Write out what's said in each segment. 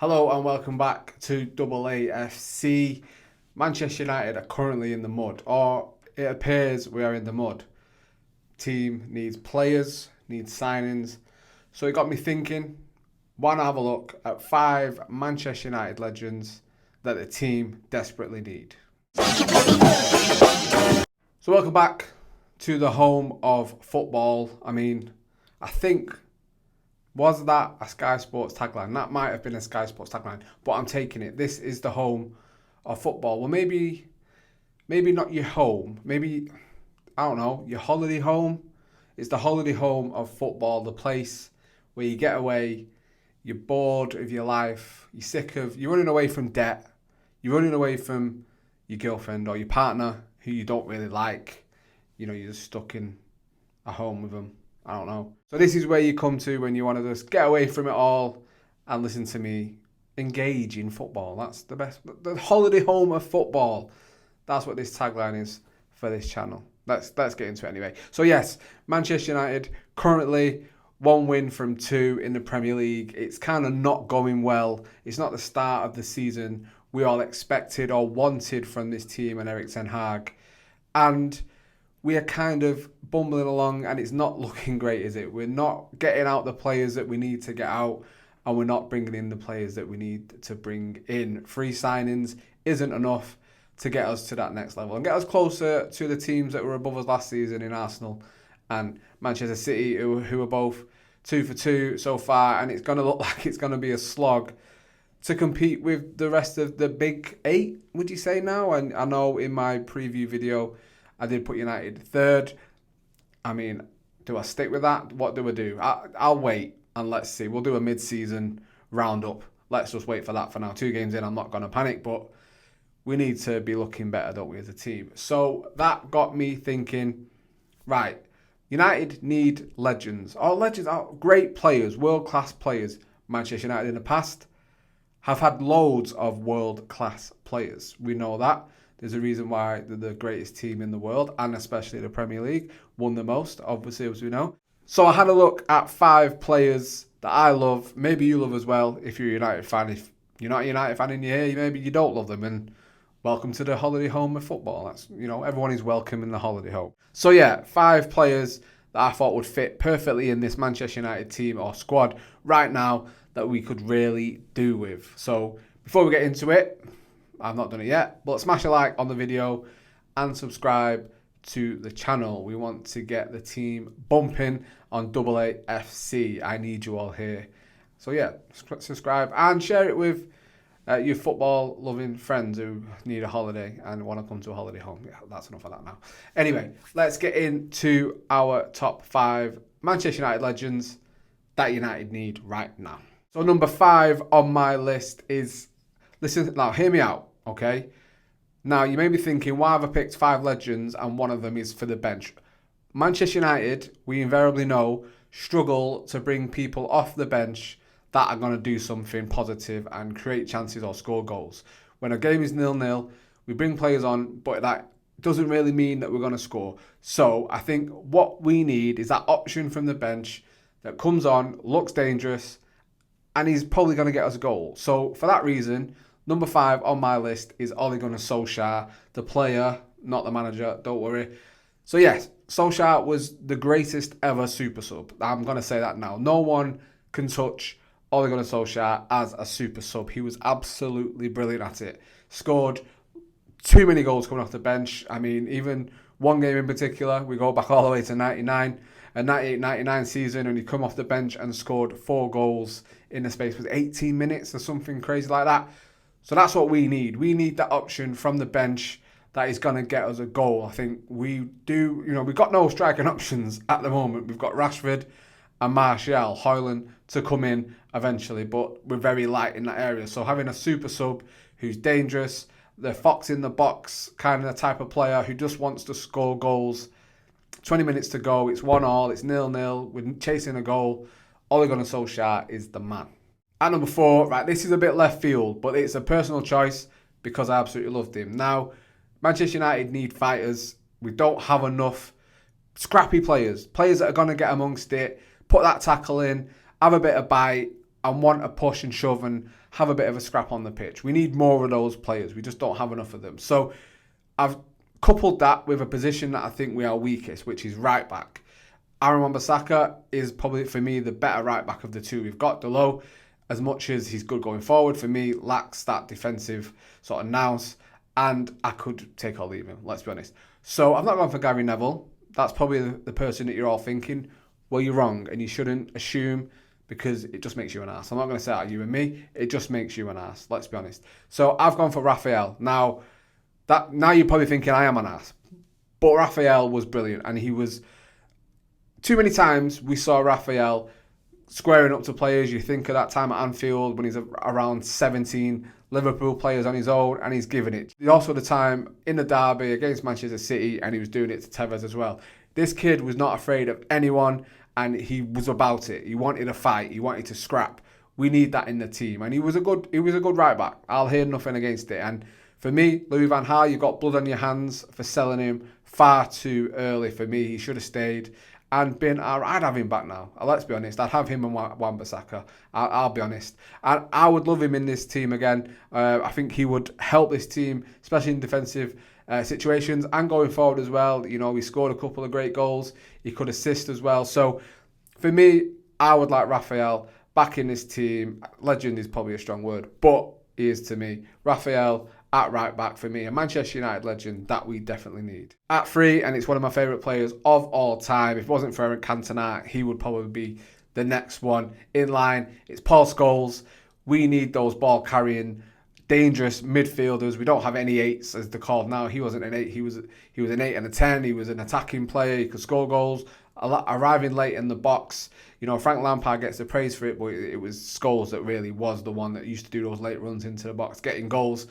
Hello and welcome back to AAFC. Manchester United are currently in the mud, or it appears we are in the mud. Team needs players, needs signings. So it got me thinking, why not have a look at 5 Manchester United legends that the team desperately need. So welcome back to the home of football. I think, was that a Sky Sports tagline? That might have been a Sky Sports tagline, but I'm taking it. This is the home of football. Well, maybe not your home. Maybe, I don't know, your holiday home. It's the holiday home of football, the place where you get away, you're bored of your life, you're running away from debt, you're running away from your girlfriend or your partner who you don't really like. You're just stuck in a home with them. I don't know. So this is where you come to when you want to just get away from it all and listen to me engage in football. That's the best. The holiday home of football. That's what this tagline is for this channel. Let's get into it anyway. So yes, Manchester United currently 1 win from 2 in the Premier League. It's kind of not going well. It's not the start of the season we all expected or wanted from this team and Erik ten Hag. And we are kind of bumbling along and it's not looking great, is it? We're not getting out the players that we need to get out and we're not bringing in the players that we need to bring in. Free signings isn't enough to get us to that next level and get us closer to the teams that were above us last season in Arsenal and Manchester City, who are both 2 for 2 so far, and it's going to look like it's going to be a slog to compete with the rest of the big 8, would you say now? And I know in my preview video I did put United third. Do I stick with that? What do I do? I'll wait and let's see. We'll do a mid-season roundup. Let's just wait for that for now. 2 games in, I'm not going to panic, but we need to be looking better, don't we, as a team? So that got me thinking, right, United need legends. Our legends are great players, world-class players. Manchester United in the past have had loads of world-class players. We know that. There's a reason why they're the greatest team in the world, and especially the Premier League, won the most, obviously, as we know. So I had a look at 5 players that I love. Maybe you love as well if you're a United fan. If you're not a United fan and you're here, maybe you don't love them. And welcome to the holiday home of football. That's, everyone is welcome in the holiday home. So yeah, 5 players that I thought would fit perfectly in this Manchester United team or squad right now that we could really do with. So before we get into it, I've not done it yet, but smash a like on the video and subscribe to the channel. We want to get the team bumping on AAFC. I need you all here. So yeah, subscribe and share it with your football-loving friends who need a holiday and want to come to a holiday home. Yeah, that's enough of that now. Anyway, let's get into our top 5 Manchester United legends that United need right now. So number 5 on my list is, listen, now hear me out, okay? Now you may be thinking, why have I picked 5 legends and one of them is for the bench? Manchester United, we invariably know, struggle to bring people off the bench that are going to do something positive and create chances or score goals. When a game is 0-0, we bring players on, but that doesn't really mean that we're going to score. So I think what we need is that option from the bench that comes on, looks dangerous, and he's probably going to get us a goal. So for that reason, number 5 on my list is Ole Gunnar Solskjaer, the player, not the manager, don't worry. So yes, Solskjaer was the greatest ever super sub. I'm going to say that now. No one can touch Ole Gunnar Solskjaer as a super sub. He was absolutely brilliant at it. Scored too many goals coming off the bench. Even one game in particular, we go back all the way to 99, a 98-99 season, and he come off the bench and scored 4 goals in the space of 18 minutes or something crazy like that. So that's what we need. We need that option from the bench that is going to get us a goal. I think we do, we've got no striking options at the moment. We've got Rashford and Martial, Højlund to come in eventually, but we're very light in that area. So having a super sub who's dangerous, the fox in the box kind of the type of player who just wants to score goals. 20 minutes to go, it's 1-1, it's 0-0, we're chasing a goal. Ole Gunnar Solskjaer is the man. At number 4, right, this is a bit left field, but it's a personal choice because I absolutely loved him. Now, Manchester United need fighters. We don't have enough scrappy players that are going to get amongst it, put that tackle in, have a bit of bite, and want to push and shove and have a bit of a scrap on the pitch. We need more of those players. We just don't have enough of them. So I've coupled that with a position that I think we are weakest, which is right back. Aaron Wan-Bissaka is probably, for me, the better right back of the two. We've got Delo, as much as he's good going forward, for me, lacks that defensive sort of nous, and I could take or leave him, let's be honest. So I've not gone for Gary Neville. That's probably the person that you're all thinking, well, you're wrong, and you shouldn't assume, because it just makes you an ass. I'm not going to say that you and me, it just makes you an ass, let's be honest. So I've gone for Raphael. Now you're probably thinking I am an ass, but Raphael was brilliant, and he was... Too many times we saw Raphael squaring up to players. You think of that time at Anfield when he's around 17 Liverpool players on his own, and he's giving it. Also the time in the derby against Manchester City, and he was doing it to Tevez as well. This kid was not afraid of anyone, and he was about it. He wanted a fight. He wanted to scrap. We need that in the team, and he was a good right back. I'll hear nothing against it. And for me, Louis van Gaal, you got blood on your hands for selling him far too early. For me, he should have stayed. And I'd have him back now. Let's be honest. I'd have him and Wan-Bissaka. I'll be honest. And I would love him in this team again. I think he would help this team, especially in defensive situations and going forward as well. You know, he scored a couple of great goals. He could assist as well. So for me, I would like Raphael back in this team. Legend is probably a strong word, but he is to me. Raphael at right back for me, a Manchester United legend that we definitely need. At 3, and it's one of my favourite players of all time. If it wasn't for Eric Cantona, he would probably be the next one in line. It's Paul Scholes. We need those ball-carrying, dangerous midfielders. We don't have any 8s, as they're called now. He wasn't an 8. He was an 8 and a 10. He was an attacking player. He could score goals, arriving late in the box. You know, Frank Lampard gets the praise for it, but it was Scholes that really was the one that used to do those late runs into the box, getting goals.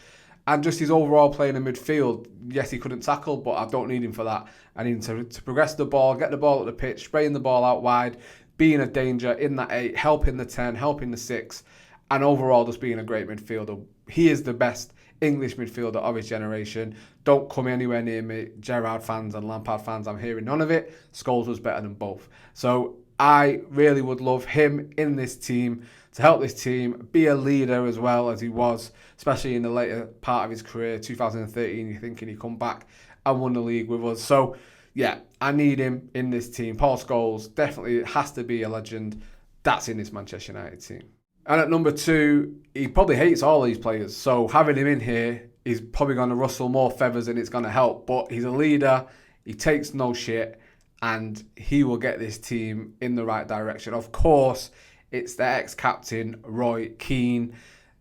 And just his overall play in the midfield, yes, he couldn't tackle, but I don't need him for that. I need him to progress the ball, get the ball at the pitch, spraying the ball out wide, being a danger in that 8, helping the 10, helping the 6, and overall just being a great midfielder. He is the best English midfielder of his generation. Don't come anywhere near me, Gerrard fans and Lampard fans. I'm hearing none of it. Scholes was better than both. So I really would love him in this team to help this team, be a leader as well as he was, especially in the later part of his career, 2013, you're thinking he'd come back and won the league with us. So, yeah, I need him in this team. Paul Scholes definitely has to be a legend. That's in this Manchester United team. And at number 2, he probably hates all these players. So having him in here is probably going to rustle more feathers and it's going to help. But he's a leader. He takes no shit. And he will get this team in the right direction. Of course, it's the ex-captain, Roy Keane.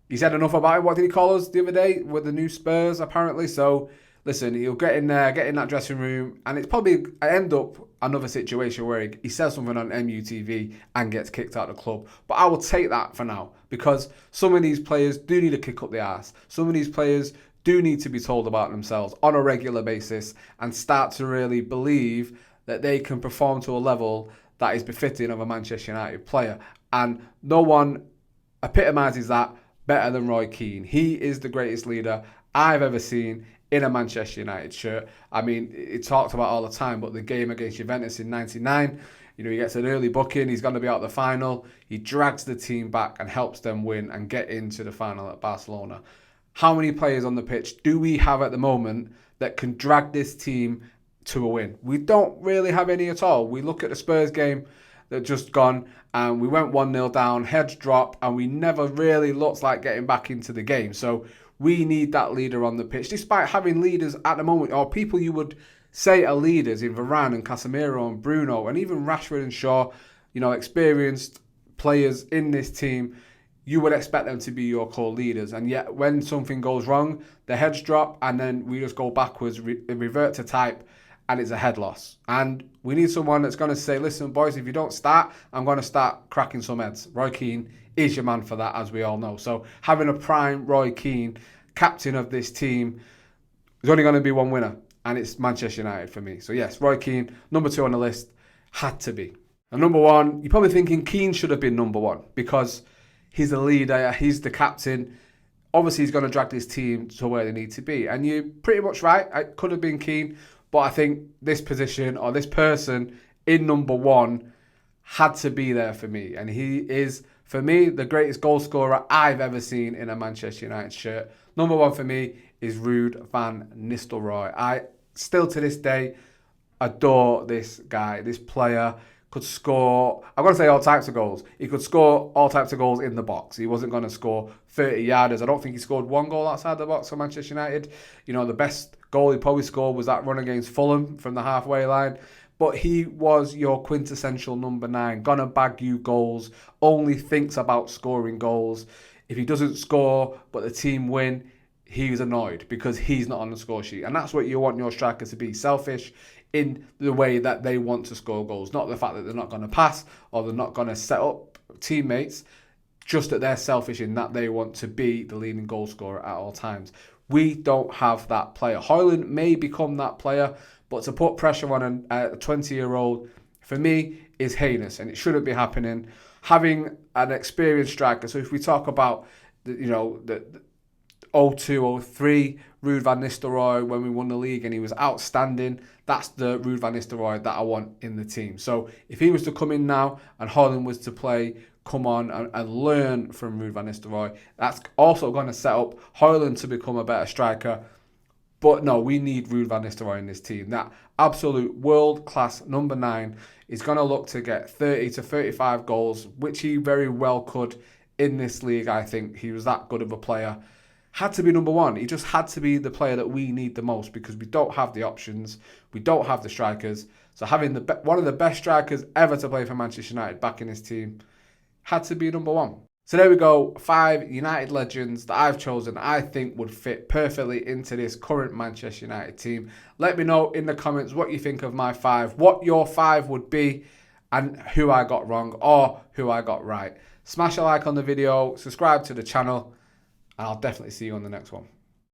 He said enough about it. What did he call us the other day with the new Spurs, apparently? So, listen, he'll get in there, get in that dressing room, and it's probably end up another situation where he says something on MUTV and gets kicked out of the club. But I will take that for now, because some of these players do need to kick up the arse. Some of these players do need to be told about themselves on a regular basis and start to really believe that they can perform to a level that is befitting of a Manchester United player. And no one epitomises that better than Roy Keane. He is the greatest leader I've ever seen in a Manchester United shirt. I mean, it's talked about all the time, but the game against Juventus in '99, you know, he gets an early booking, he's going to be out the final, he drags the team back and helps them win and get into the final at Barcelona. How many players on the pitch do we have at the moment that can drag this team to a win? We don't really have any at all. We look at the Spurs game that just gone, and we went 1-0 down, heads drop, and we never really looked like getting back into the game. So we need that leader on the pitch, despite having leaders at the moment, or people you would say are leaders in Varane and Casemiro and Bruno, and even Rashford and Shaw, you know, experienced players in this team. You would expect them to be your core leaders. And yet when something goes wrong, the heads drop, and then we just go backwards, revert to type, and it's a head loss. And we need someone that's going to say, listen, boys, if you don't start, I'm going to start cracking some heads. Roy Keane is your man for that, as we all know. So having a prime Roy Keane, captain of this team, there's only going to be one winner, and it's Manchester United for me. So yes, Roy Keane, number 2 on the list, had to be. And number 1, you're probably thinking Keane should have been number 1 because he's the leader, he's the captain. Obviously, he's going to drag this team to where they need to be. And you're pretty much right. It could have been Keane. But I think this position or this person in number 1 had to be there for me. And he is For me, the greatest goal scorer I've ever seen in a Manchester United shirt, number one for me is Ruud van Nistelrooy. I still to this day adore this guy. This player could score, I'm going to say all types of goals. He could score all types of goals in the box. He wasn't going to score 30-yarders. I don't think he scored one goal outside the box for Manchester United. You know, the best goal he probably scored was that run against Fulham from the halfway line. But he was your quintessential number 9. Gonna bag you goals. Only thinks about scoring goals. If he doesn't score, but the team win, he's annoyed because he's not on the score sheet. And that's what you want your striker to be. Selfish in the way that they want to score goals. Not the fact that they're not going to pass or they're not going to set up teammates. Just that they're selfish in that they want to be the leading goal scorer at all times. We don't have that player. Højlund may become that player, but to put pressure on a 20-year-old, for me, is heinous, and it shouldn't be happening. Having an experienced striker, so if we talk about the 02-03 Ruud van Nistelrooy when we won the league and he was outstanding, that's the Ruud van Nistelrooy that I want in the team. So if he was to come in now and Højlund was to come on and learn from Ruud van Nistelrooy, that's also going to set up Højlund to become a better striker. But no, we need Ruud van Nistelrooy in this team. That absolute world-class number 9 is going to look to get 30 to 35 goals, which he very well could in this league, I think. He was that good of a player. Had to be number 1. He just had to be the player that we need the most because we don't have the options. We don't have the strikers. So having one of the best strikers ever to play for Manchester United back in his team had to be number 1. So there we go, 5 United legends that I've chosen I think would fit perfectly into this current Manchester United team. Let me know in the comments what you think of my 5, what your 5 would be, and who I got wrong or who I got right. Smash a like on the video, subscribe to the channel, and I'll definitely see you on the next one.